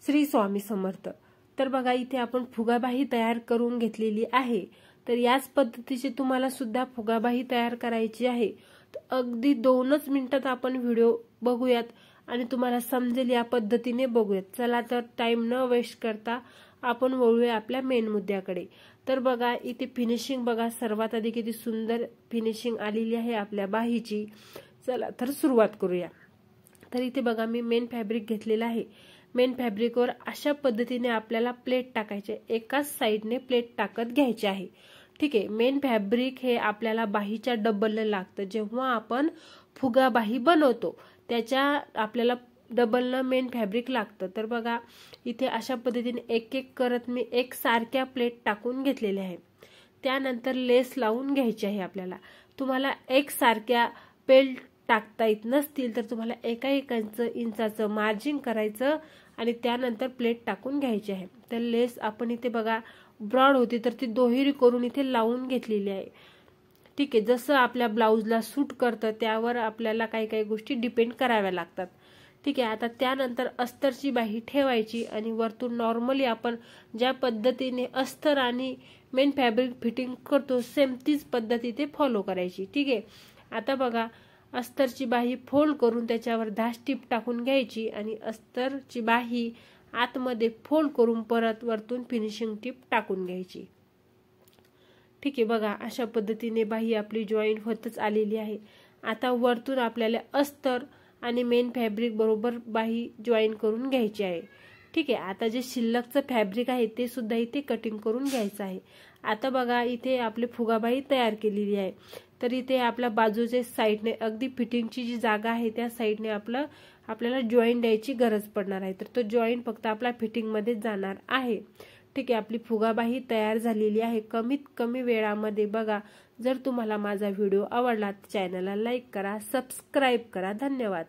श्री स्वामी समर्थ। तर बघा इथे आपण फुगाबाही तयार करून घेतलेली आहे। तर याच पद्धतीची तुम्हाला सुद्धा फुगाबाही तयार करायची आहे। तर अगदी 2च मिनिटात आपण व्हिडिओ बघूयात आणि तुम्हाला समजेल या पद्धतीने बघूयात। चला तर टाइम न वेस्ट करता आपण वळूया आपल्या मेन मुद्द्याकडे। तर बघा इथे फिनिशिंग बघा, सर्वात आधी किती सुंदर फिनिशिंग आलेली आहे आपल्या बाहीची। चला तर सुरुवात करूया। तर इथे बघा मी मेन फॅब्रिक घेतलेला आहे। मेन फॅब्रिकवर अशा पद्धतीने आपल्याला प्लेट टाकायचे, एकाच साइडने प्लेट टाकत घ्यायची आहे। ठीक आहे, मेन फॅब्रिक हे आपल्याला बाहीच्या डबलने लागतं। जेव्हा आपण फुगा बाही बनवतो त्याच्या आपल्याला डबलनं मेन फॅब्रिक लागतं। तर बघा इथे अशा पद्धतीने एक एक करत मी एक सारख्या प्लेट टाकून घेतलेल्या आहे। त्यानंतर लेस लावून घ्यायची आहे आपल्याला। तुम्हाला एक सारख्या पेल्ट टाकता येत नसतील तर तुम्हाला एका इंचाचं मार्जिन करायचं आणि त्यानंतर प्लेट टाकून घ्यायची आहे। तर लेस आपण इथे बघा ब्रॉड होती तर ती दोहेरी करून इथे लावून घेतलेली आहे। ठीक आहे, जसं आपल्या ब्लाउजला सूट करतं त्यावर आपल्याला काही काही गोष्टी डिपेंड कराव्या लागतात। ठीक आहे, आता त्यानंतर अस्तरची बाही ठेवायची आणि वरतून नॉर्मली आपण ज्या पद्धतीने अस्तर आणि मेन फॅब्रिक फिटिंग करतो सेम तीच पद्धत इथे फॉलो करायची। ठीक आहे, आता बघा अस्तरची बाही फोल्ड करून त्याच्यावर 10 टिप टाकून घ्यायची आणि अस्तरची बाही आतमध्ये फोल्ड करून परत वरतून फिनिशिंग टिप टाकून घ्यायची। ठीक आहे, बघा अशा पद्धतीने बाही आपली जॉईन होतच आलेली आहे। आता वरतून आपल्याला अस्तर आणि मेन फॅब्रिक बरोबर बाही जॉईन करून घ्यायची आहे। ठीक आहे, आता जे शिल्लकचं फॅब्रिक आहे ते सुद्धा इथे कटिंग करून घ्यायचं आहे। आता बघा इथे आपली फुगाबाही तयार केलेली आहे। तर इथे आपल्या बाजूच्या साईडने अगदी फिटिंगची जी जागा आहे त्या साईडने आपल्याला जॉईन द्यायची गरज पडणार आहे। तर तो जॉईन फक्त आपल्या फिटिंग मध्ये जाणार आहे। ठीक आहे, आपली फुगाबाही तयार झालेली आहे कमीत कमी वेळामध्ये। बघा जर तुम्हाला माझा व्हिडिओ आवडला तर चॅनलला लाईक करा, सबस्क्राईब करा। धन्यवाद।